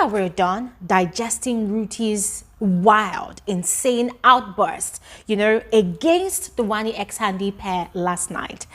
that we're done digesting Ruthie's wild, insane outburst, against the Wani X Handy pair last night,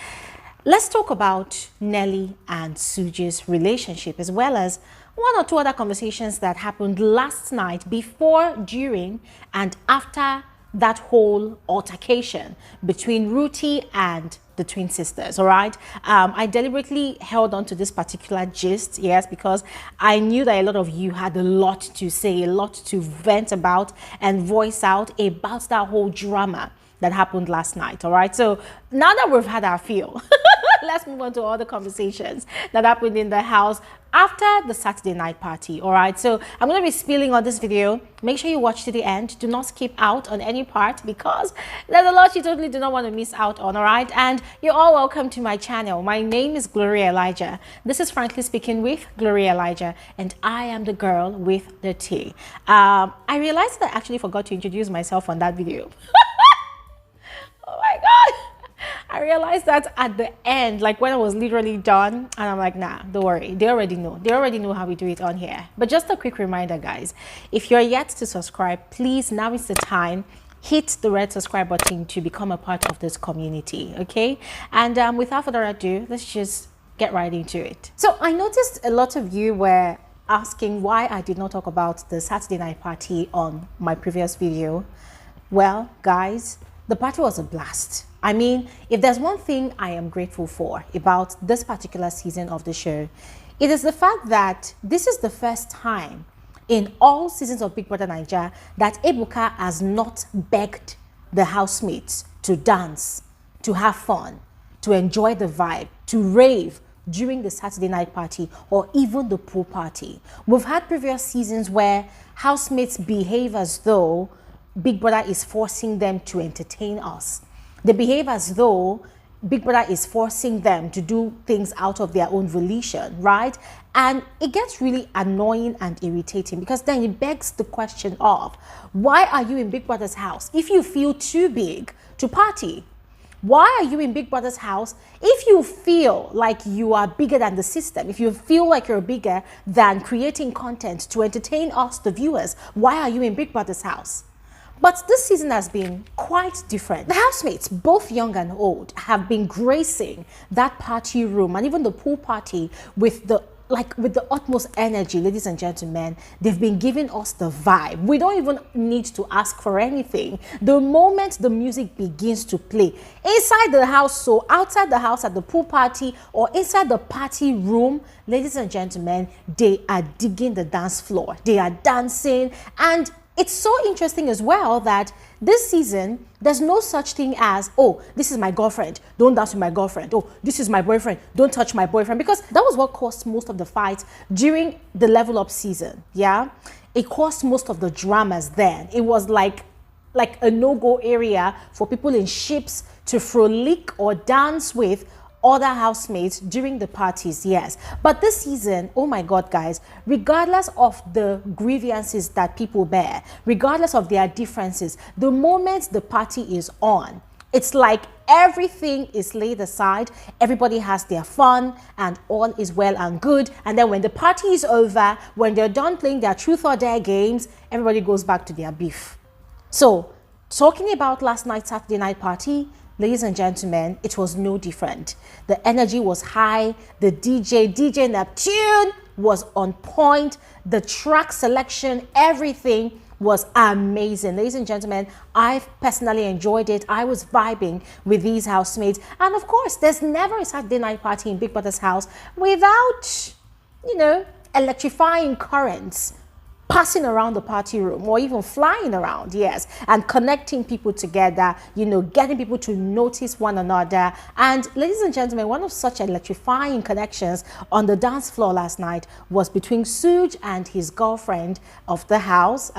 let's talk about Nelly and Suji's relationship, as well as one or two other conversations that happened last night before, during, and after that whole altercation between Ruthie and the twin sisters. All right, I deliberately held on to this particular gist, yes, because I knew that a lot of you had a lot to say, a lot to vent about and voice out about that whole drama that happened last night. All right, so now that we've had our feel, let's move on to all the conversations that happened in the house after the Saturday night party. All right, so I'm going to be spilling on this video. Make sure you watch to the end. Do not skip out on any part, because there's a lot you totally do not want to miss out on. All right, and you're all welcome to my channel. My name is Gloria Elijah. This is Frankly Speaking with Gloria Elijah, and I am the girl with the tea. I realized that I actually forgot to introduce myself on that video. Oh my god, I realized that at the end, like when I was literally done, and I'm like, nah, don't worry, they already know how we do it on here. But just a quick reminder, guys, if you're yet to subscribe, please, now is the time. Hit the red subscribe button to become a part of this community, okay? And without further ado, let's just get right into it. So I noticed a lot of you were asking why I did not talk about the Saturday night party on my previous video. Well, guys, the party was a blast. I mean, if there's one thing I am grateful for about this particular season of the show, it is the fact that this is the first time in all seasons of Big Brother Naija that Ebuka has not begged the housemates to dance, to have fun, to enjoy the vibe, to rave during the Saturday night party or even the pool party. We've had previous seasons where housemates behave as though Big Brother is forcing them to entertain us. They behave as though Big Brother is forcing them to do things out of their own volition, right? And it gets really annoying and irritating, because then it begs the question of, why are you in Big Brother's house if you feel too big to party? Why are you in Big Brother's house if you feel like you are bigger than the system? If you feel like you're bigger than creating content to entertain us, the viewers, why are you in Big Brother's house? But this season has been quite different. The housemates, both young and old, have been gracing that party room and even the pool party with the utmost energy. Ladies and gentlemen, they've been giving us the vibe. We don't even need to ask for anything. The moment the music begins to play, inside the house, so outside the house at the pool party or inside the party room, ladies and gentlemen, they are digging the dance floor. They are dancing, and it's so interesting as well that this season, there's no such thing as, oh, this is my girlfriend, don't dance with my girlfriend. Oh, this is my boyfriend, don't touch my boyfriend. Because that was what caused most of the fights during the level up season, yeah? It caused most of the dramas then. It was like a no-go area for people in ships to frolic or dance with other housemates during the parties, yes. But this season, oh my god, guys, regardless of the grievances that people bear, regardless of their differences, the moment the party is on, it's like everything is laid aside, everybody has their fun, and all is well and good. And then when the party is over, when they're done playing their truth or dare games, everybody goes back to their beef. So, talking about last night's Saturday night party, ladies and gentlemen, it was no different. The energy was high. The DJ Neptune was on point. The track selection, everything was amazing. Ladies and gentlemen, I personally enjoyed it. I was vibing with these housemates. And of course, there's never a Saturday night party in Big Brother's house without, electrifying currents passing around the party room or even flying around, yes, and connecting people together, getting people to notice one another. And ladies and gentlemen, one of such electrifying connections on the dance floor last night was between Suj and his girlfriend of the house,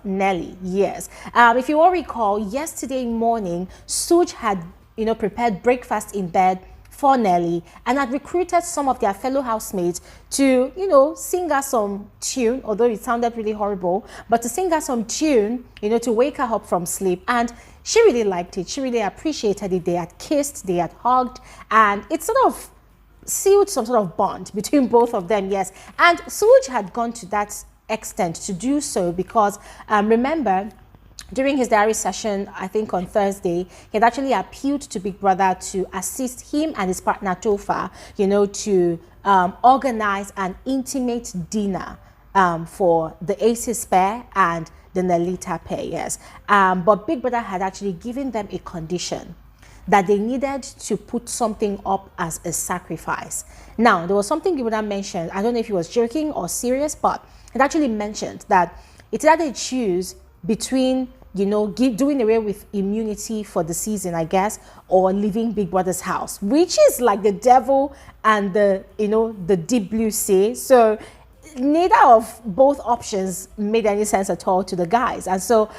Nelly, yes. If you all recall, yesterday morning, Suj had, prepared breakfast in bed for Nelly and had recruited some of their fellow housemates to, sing her some tune, although it sounded really horrible, but to sing her some tune, to wake her up from sleep. And she really liked it. She really appreciated it. They had kissed, they had hugged, and it sort of sealed some sort of bond between both of them, yes. And Suj had gone to that extent to do so because remember, during his diary session, I think on Thursday, he had actually appealed to Big Brother to assist him and his partner Tofa, you know, to organize an intimate dinner for the Aces pair and the Nelita pair, yes. But Big Brother had actually given them a condition that they needed to put something up as a sacrifice. Now, there was something Big Brother mentioned. I don't know if he was joking or serious, but it actually mentioned that it's either they choose between, you know, doing away with immunity for the season, I guess, or leaving Big Brother's house, which is like the devil and the, you know, the deep blue sea. So neither of both options made any sense at all to the guys. And so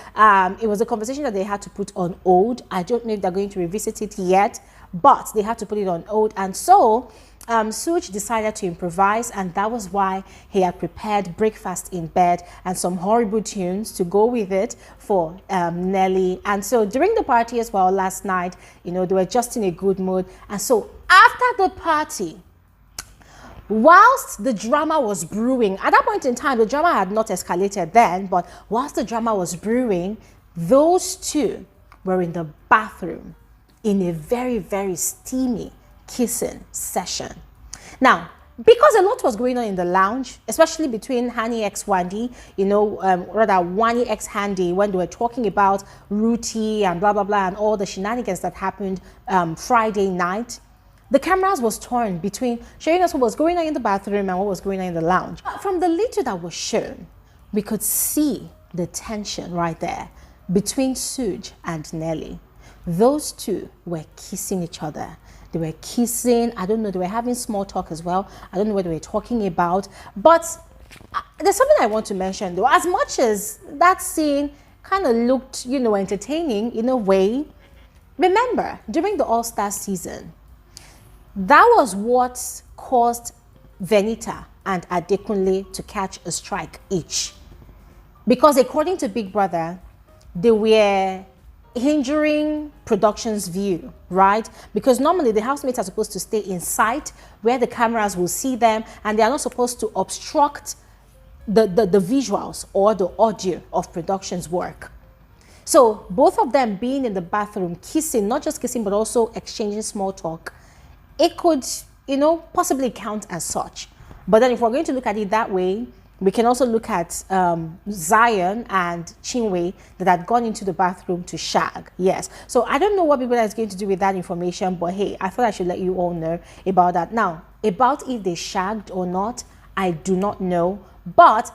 it was a conversation that they had to put on hold. I don't know if they're going to revisit it yet, but they had to put it on hold. And so Sooj decided to improvise, and that was why he had prepared breakfast in bed and some horrible tunes to go with it for Nelly. And so during the party as well last night, you know, they were just in a good mood. And so after the party, whilst the drama was brewing, at that point in time, the drama had not escalated then, but whilst the drama was brewing, those two were in the bathroom in a very, very steamy kissing session. Now, because a lot was going on in the lounge, especially between Hani x Wandi, you know, rather Wani x Handy, when they were talking about Ruti and blah, blah, blah, and all the shenanigans that happened Friday night, the cameras was torn between showing us what was going on in the bathroom and what was going on in the lounge. From the little that was shown, we could see the tension right there between Sooj and Nelly. Those two were kissing each other. They were kissing. I don't know. They were having small talk as well. I don't know what they were talking about. But there's something I want to mention though. As much as that scene kind of looked, you know, entertaining in a way, remember, during the All-Star season, that was what caused Venita and Adekunle to catch a strike each. Because according to Big Brother, they were hindering production's view, right? Because normally the housemates are supposed to stay in sight where the cameras will see them, and they are not supposed to obstruct the visuals or the audio of production's work. So both of them being in the bathroom, kissing, not just kissing, but also exchanging small talk, it could, you know, possibly count as such. But then if we're going to look at it that way, we can also look at Zion and Chinwe that had gone into the bathroom to shag. Yes. So I don't know what people are going to do with that information, but hey, I thought I should let you all know about that. Now, about if they shagged or not, I do not know. But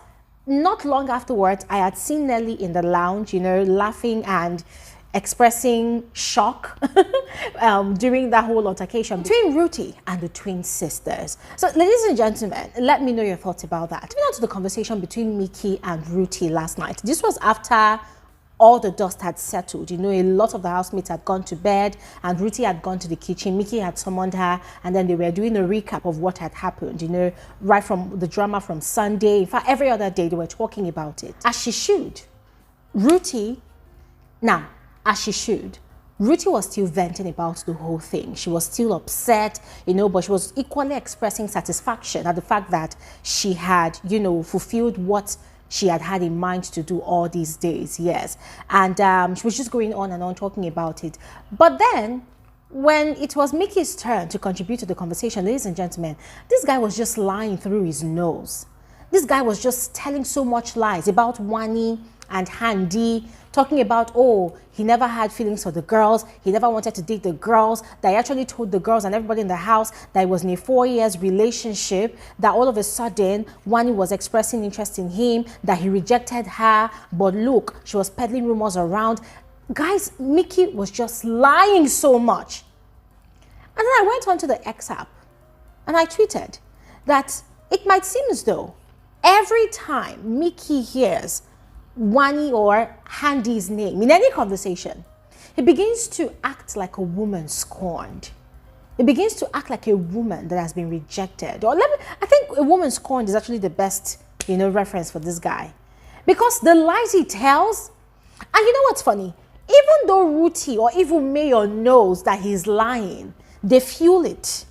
not long afterwards, I had seen Nelly in the lounge, you know, laughing and expressing shock during that whole altercation between Ruti and the twin sisters. So ladies and gentlemen, let me know your thoughts about that. Moving on to the conversation between Michky and Ruti last night. This was after all the dust had settled. You know, a lot of the housemates had gone to bed and Ruti had gone to the kitchen. Michky had summoned her, and then they were doing a recap of what had happened, you know, right from the drama from Sunday. In fact, every other day they were talking about it, as she should. Ruti, now, as she should, Ruti was still venting about the whole thing. She was still upset, you know, but she was equally expressing satisfaction at the fact that she had, you know, fulfilled what she had had in mind to do all these days, yes. And she was just going on and on talking about it. But then, when it was Mickey's turn to contribute to the conversation, ladies and gentlemen, this guy was just lying through his nose. This guy was just telling so much lies about Wani and Handy, talking about, oh, he never had feelings for the girls, he never wanted to date the girls, that he actually told the girls and everybody in the house that it was in a 4 years relationship, that all of a sudden Wani was expressing interest in him, that he rejected her, but look, she was peddling rumors around. Guys, Michky was just lying so much. And then I went on to the X app and I tweeted that it might seem as though every time Michky hears Wani or Handy's name in any conversation, he begins to act like a woman scorned. He begins to act like a woman that has been rejected. Or I think a woman scorned is actually the best, you know, reference for this guy. Because the lies he tells, and you know what's funny? Even though Ruti or even Mayor knows that he's lying, they fuel it.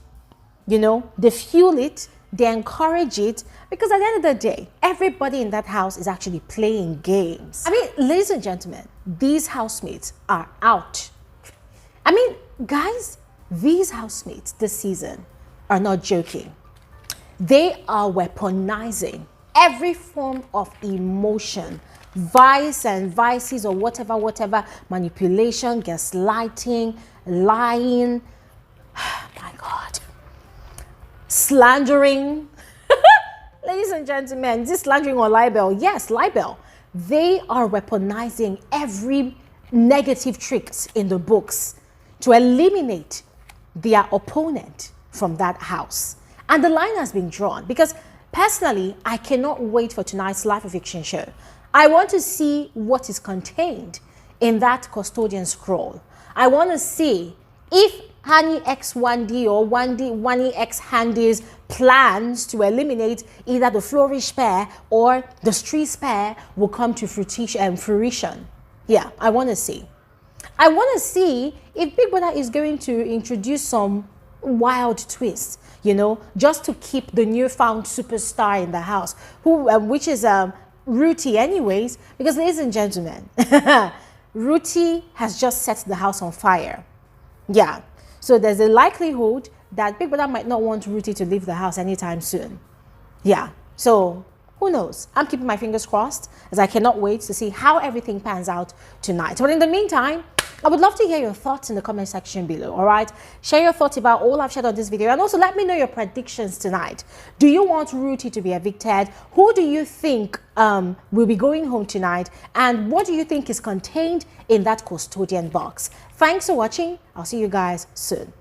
You know, they fuel it they encourage it, because at the end of the day, everybody in that house is actually playing games. I mean, ladies and gentlemen, these housemates are out. I mean, guys, these housemates this season are not joking. They are weaponizing every form of emotion, vice and vices, or whatever, manipulation, gaslighting, lying, my God, slandering. Ladies and gentlemen, this slandering or libel, yes, libel. They are weaponizing every negative tricks in the books to eliminate their opponent from that house. And the line has been drawn, because personally, I cannot wait for tonight's live eviction show. I want to see what is contained in that custodian scroll. I want to see if Hani X Wandi or Wani X Handy's plans to eliminate either the Flourish pair or the Streets pair will come to fruition. Yeah, I want to see. I want to see if Big Brother is going to introduce some wild twists, you know, just to keep the newfound superstar in the house, which is Ruti anyways, because ladies and gentlemen, Ruti has just set the house on fire. Yeah, so there's a likelihood that Big Brother might not want Ruti to leave the house anytime soon. Yeah, so who knows? I'm keeping my fingers crossed, as I cannot wait to see how everything pans out tonight. But in the meantime, I would love to hear your thoughts in the comment section below, all right? Share your thoughts about all I've shared on this video, and also let me know your predictions tonight. Do you want Ruti to be evicted? Who do you think will be going home tonight? And what do you think is contained in that custodian box? Thanks for watching. I'll see you guys soon.